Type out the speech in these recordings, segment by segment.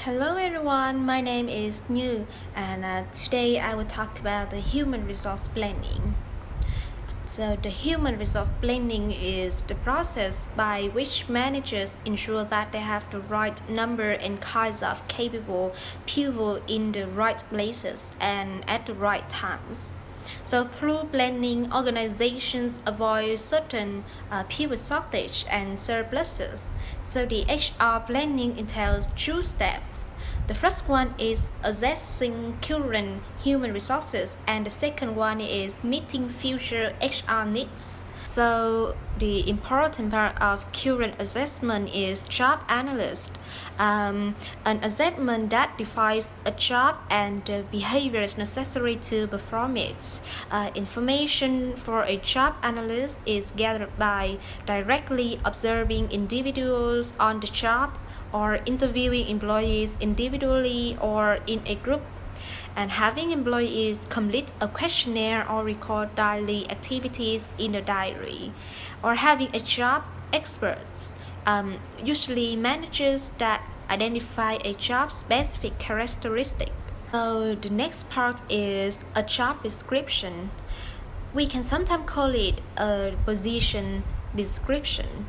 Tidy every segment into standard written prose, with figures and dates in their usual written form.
Hello everyone, my name is Như and today I will talk about the human resource planning. So the human resource planning is the process by which managers ensure that they have the right number and kinds of capable people in the right places and at the right times. So through planning, organizations avoid certain people shortage and surpluses. So the HR planning entails two steps. The first one is assessing current human resources, and the second one is meeting future HR needs. So the important part of current assessment is job analyst, an assessment that defines a job and the behaviors necessary to perform it. Information for a job analyst is gathered by directly observing individuals on the job or interviewing employees individually or in a group, and having employees complete a questionnaire or record daily activities in a diary, or having a job experts, usually managers that identify a job specific characteristic. So the next part is a job description. We can sometimes call it a position description.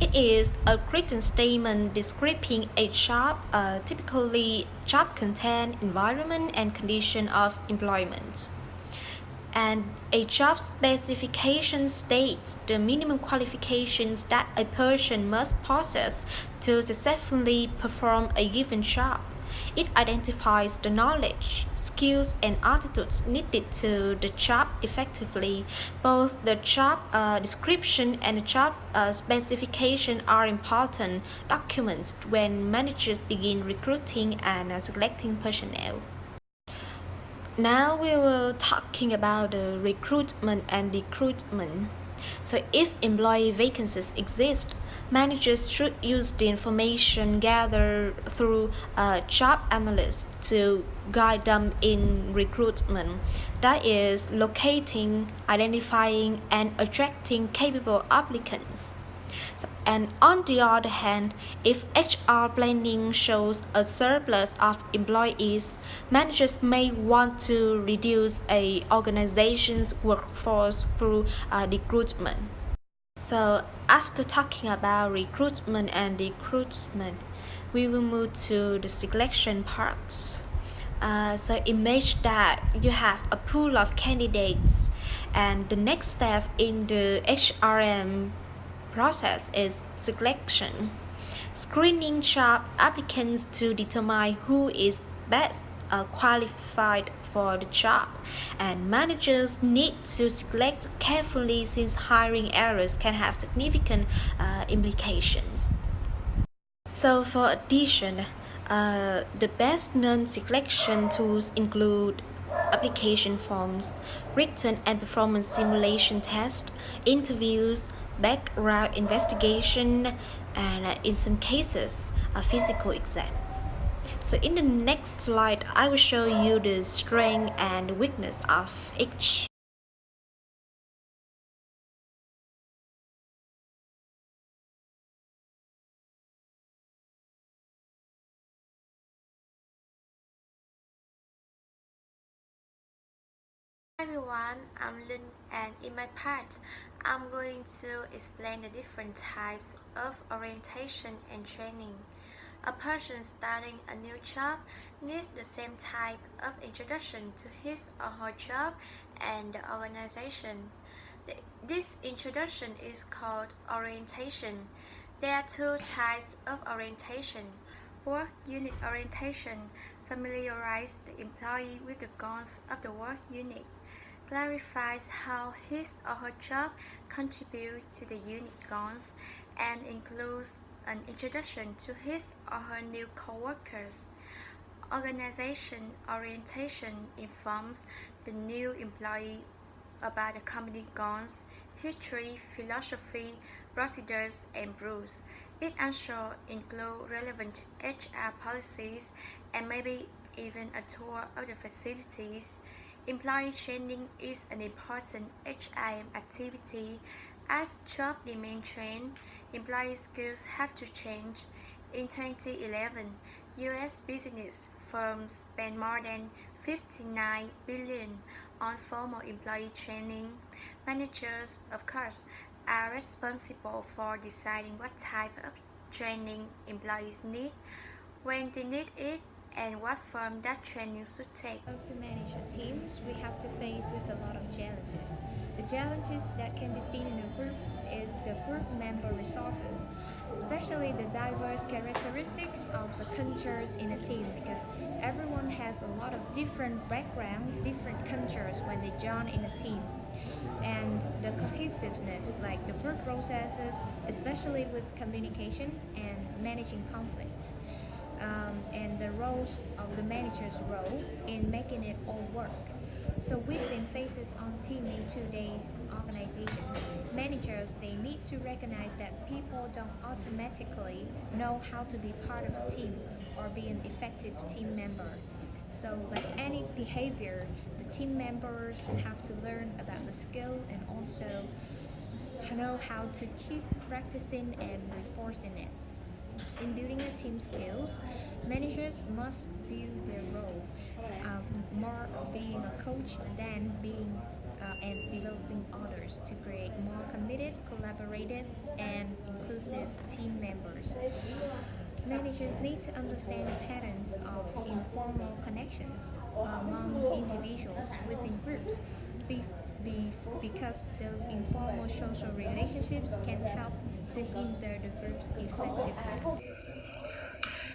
It is a written statement describing a job, typically job content, environment, and condition of employment. And a job specification states the minimum qualifications that a person must possess to successfully perform a given job. It identifies the knowledge, skills, and attitudes needed to the job effectively. Both the job description and the job specification are important documents when managers begin recruiting and selecting personnel. Now we will talking about the recruitment and recruitment. So if employee vacancies exist, managers should use the information gathered through a job analyst to guide them in recruitment. That is locating, identifying, and attracting capable applicants. And on the other hand, if HR planning shows a surplus of employees, managers may want to reduce a organization's workforce through recruitment. So after talking about recruitment, we will move to the selection part. So imagine that you have a pool of candidates, and the next step in the HRM process is selection. Screening job applicants to determine who is best qualified for the job, and managers need to select carefully since hiring errors can have significant implications. So for addition, the best known selection tools include application forms, written and performance simulation tests, interviews, background investigation, and in some cases, physical exams. So in the next slide, I will show you the strength and weakness of each. Hi everyone, I'm Lin, and in my part, I'm going to explain the different types of orientation and training. A person starting a new job needs the same type of introduction to his or her job and the organization. This introduction is called orientation. There are two types of orientation. Work unit orientation familiarizes the employee with the goals of the work unit, clarifies how his or her job contributes to the unit goals, and includes an introduction to his or her new coworkers. Organization orientation informs the new employee about the company goals, history, philosophy, procedures, and rules. It also includes relevant HR policies and maybe even a tour of the facilities. Employee training is an important HIM activity. As job demand change, employee skills have to change. In 2011, US business firms spent more than 59 billion on formal employee training. Managers, of course, are responsible for deciding what type of training employees need, when they need it, and what form that training should take. How to manage a teams, we have to face with a lot of challenges. The challenges that can be seen in a group is the group member resources, especially the diverse characteristics of the cultures in a team because everyone has a lot of different backgrounds, different cultures when they join in a team. And the cohesiveness, like the group processes, especially with communication and managing conflict, and the roles of the manager's role in making it all work. So we've been faces on team in today's organization. Managers, they need to recognize that people don't automatically know how to be part of a team or be an effective team member. So like any behavior, the team members have to learn about the skill and also know how to keep practicing and reinforcing it. In building a team skills, managers must view their role of more of being a coach than being and developing others to create more committed, collaborative, and inclusive team members. Managers need to understand the patterns of informal connections among individuals within groups because those informal social relationships can help to hinder the group's effectiveness.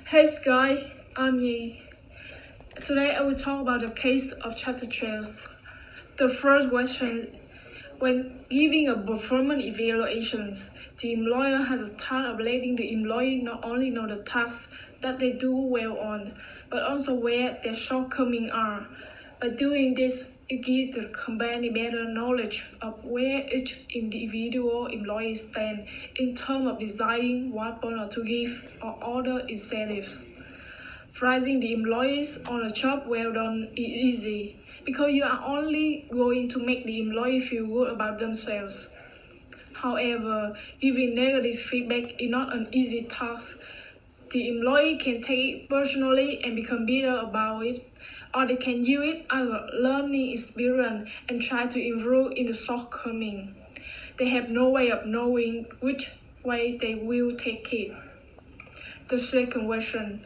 Hey Sky, I'm Yi. Today I will talk about the case of chapter 12. The first question: when giving a performance evaluations, the employer has a task of letting the employee not only know the tasks that they do well on, but also where their shortcomings are. By doing this, it gives the company better knowledge of where each individual employee stands in terms of deciding what bonus to give or other incentives. Pricing the employees on a job well done is easy because you are only going to make the employee feel good about themselves. However, giving negative feedback is not an easy task. The employee can take it personally and become bitter about it, or they can use it as a learning experience and try to improve in the shortcoming. They have no way of knowing which way they will take it. The second question: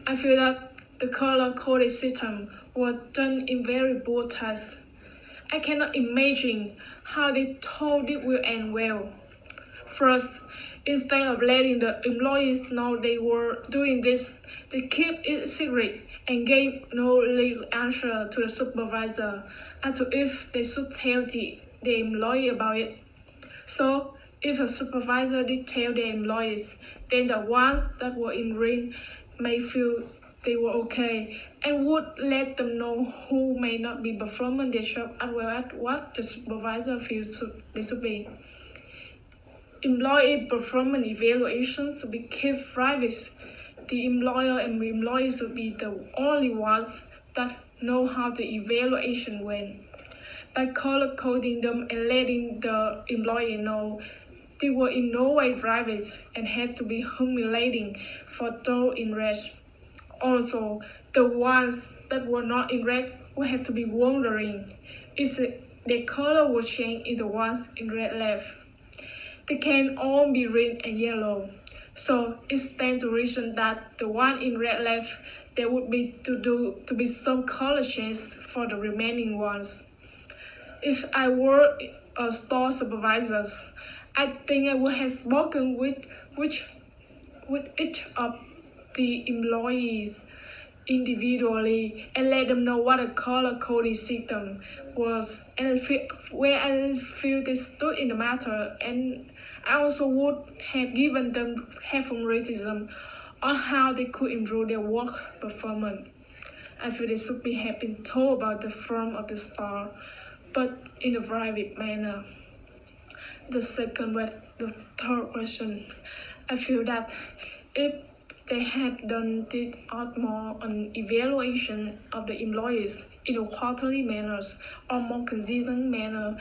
I feel that the color-coded system was done in very poor taste. I cannot imagine how they thought it will end well. First, instead of letting the employees know they were doing this, they kept it secret and gave no legal answer to the supervisor as to if they should tell the employee about it. So, if a supervisor did tell the employees, then the ones that were in ring may feel they were okay and would let them know who may not be performing their job as well as what the supervisor feels they should be. Employee performance evaluations should be kept private. The employer and the employee should be the only ones that know how the evaluation went. By color coding them and letting the employee know, they were in no way private and had to be humiliating for those in red. Also, the ones that were not in red would have to be wondering if their color would change in the ones in red left. They can all be red and yellow. So it stands to reason that the one in red left there would be to be some color change for the remaining ones. If I were a store supervisor, I think I would have spoken with each of the employees individually and let them know what a color coding system was and where I feel they stood in the matter, and I also would have given them helpful criticism on how they could improve their work performance. I feel they should be have been told about the form of the star, but in a private manner. The third question, I feel that if they had done this out more on evaluation of the employees in a quarterly manner or more consistent manner,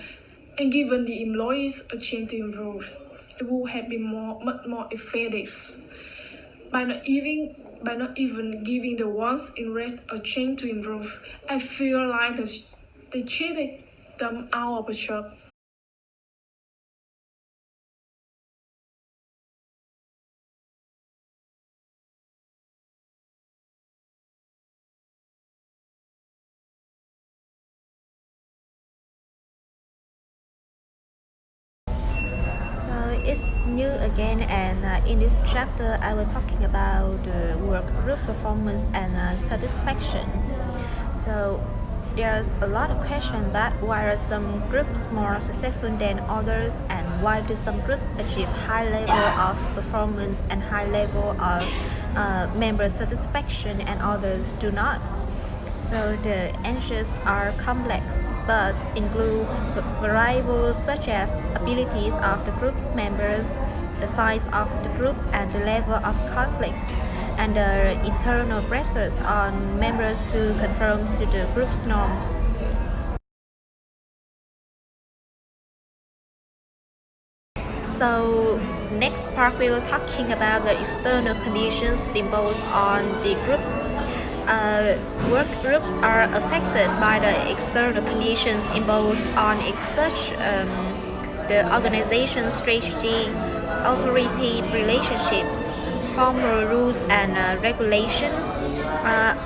and given the employees a chance to improve, it would have been much more effective. by not even giving the ones in red a chance to improve. I feel like they cheated them out of a job. So it's new again, and in this chapter, I will talking about work group performance and satisfaction. So there's a lot of questions that why are some groups more successful than others, and why do some groups achieve high level of performance and high level of member satisfaction, and others do not. So the answers are complex, but include variables such as abilities of the group's members, the size of the group, and the level of conflict, and the internal pressures on members to conform to the group's norms. So next part we will talking about the external conditions imposed on the group. Work groups are affected by the external conditions imposed on its such the organization strategy, authority relationships, formal rules and regulations, uh,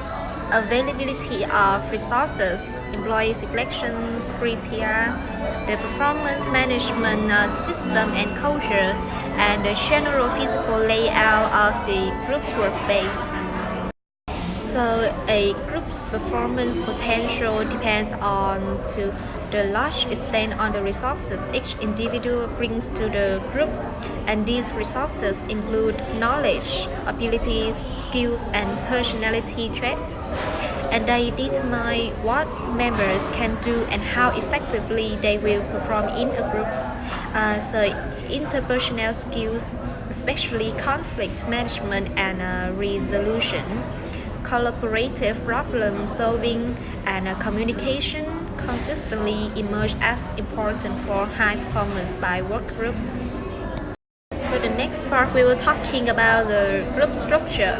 availability of resources, employee selections criteria, the performance management system and culture, and the general physical layout of the group's workspace. So a group's performance potential depends on to the large extent on the resources each individual brings to the group, and these resources include knowledge, abilities, skills, and personality traits, and they determine what members can do and how effectively they will perform in a group. So interpersonal skills, especially conflict management and resolution, collaborative problem solving, and communication consistently emerge as important for high performance by work groups. So the next part we will talking about the group structure.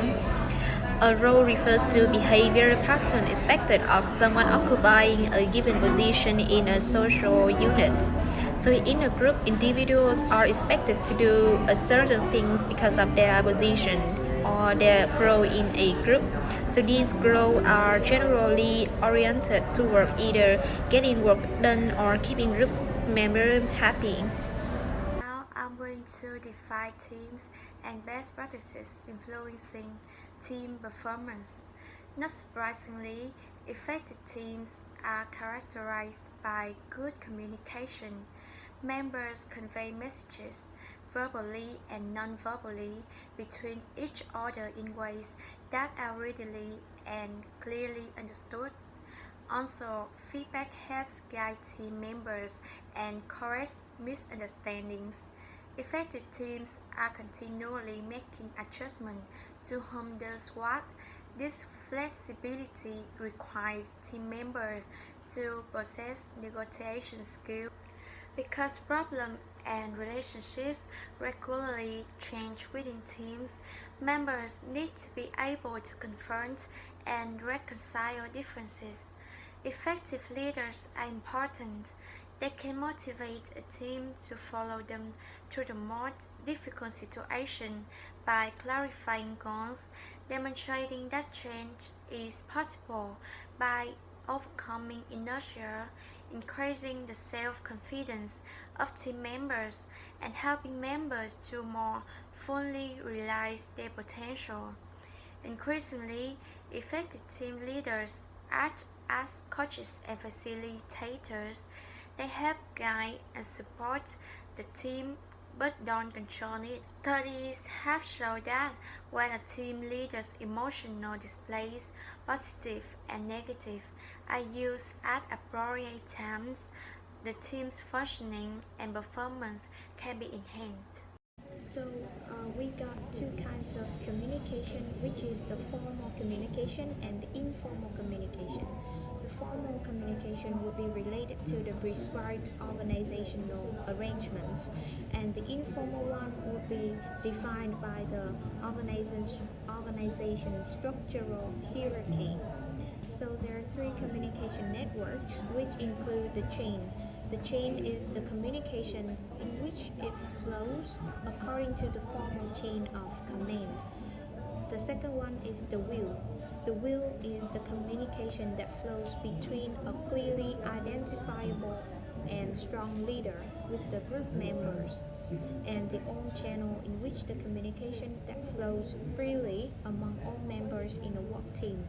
A role refers to behavior pattern expected of someone occupying a given position in a social unit. So in a group, individuals are expected to do a certain things because of their position or their role in a group. So these roles are generally oriented toward either getting work done or keeping group members happy. Now I'm going to define teams and best practices influencing team performance. Not surprisingly, effective teams are characterized by good communication. Members convey messages verbally and non-verbally between each other in ways that are readily and clearly understood. Also, feedback helps guide team members and correct misunderstandings. Effective teams are continually making adjustments to whom does what. This flexibility requires team members to possess negotiation skills because problems and relationships regularly change within teams. Members need to be able to confront and reconcile differences. Effective leaders are important. They can motivate a team to follow them through the most difficult situation by clarifying goals, demonstrating that change is possible by overcoming inertia, increasing the self-confidence of team members, and helping members to more fully realize their potential. Increasingly, effective team leaders act as coaches and facilitators. They help guide and support the team but don't control it. Studies have shown that when a team leader's emotional displays, positive and negative, are used at appropriate times, the team's functioning and performance can be enhanced. So we got two kinds of communication, which is the formal communication and the informal communication. The formal communication would be related to the prescribed organizational arrangements, and the informal one would be defined by the organization's structural hierarchy. So there are three communication networks which include the chain. The chain is the communication in which it flows according to the formal chain of command. The second one is the wheel. The wheel is the communication that flows between a clearly identifiable and strong leader with the group members, and the on channel in which the communication that flows freely among all members in a work team.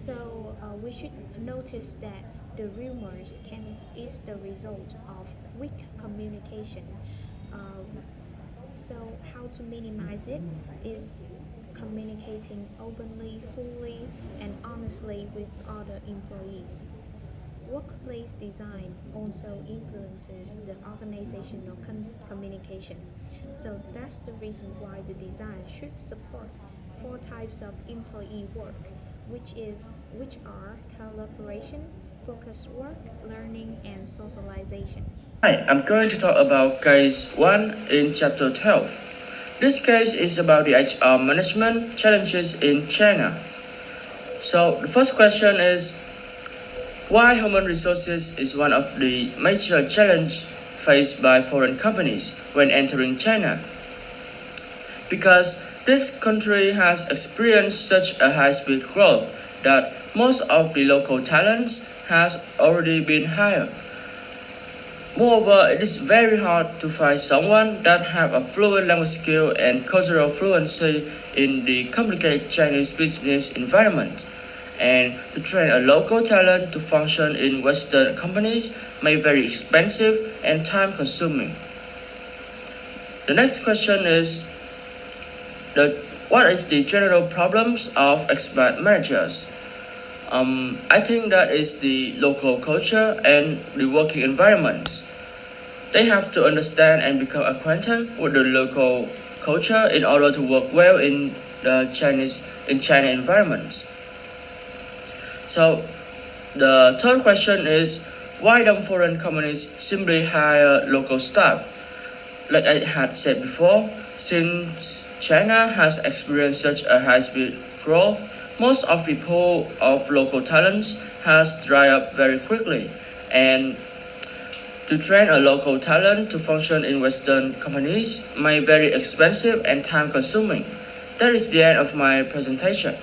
So we should notice that the rumors is the result of weak communication. Um, so how to minimize it is communicating openly, fully, and honestly with other employees. Workplace design also influences the organizational communication. So that's the reason why the design should support four types of employee work, which are collaboration, focused work, learning, and socialization. Hi, I'm going to talk about case 1 in chapter 12. This case is about the HR management challenges in China. So, the first question is why human resources is one of the major challenges faced by foreign companies when entering China. Because this country has experienced such a high speed growth that most of the local talents has already been hired. Moreover, it is very hard to find someone that have a fluent language skill and cultural fluency in the complicated Chinese business environment. And to train a local talent to function in Western companies may be very expensive and time consuming. The next question is what is the general problems of expat managers? I think that is the local culture and the working environments. They have to understand and become acquainted with the local culture in order to work well in China environments. So the third question is why don't foreign companies simply hire local staff? Like I had said before, since China has experienced such a high speed growth, most of the pool of local talents has dried up very quickly, and to train a local talent to function in Western companies may be very expensive and time consuming. That is the end of my presentation.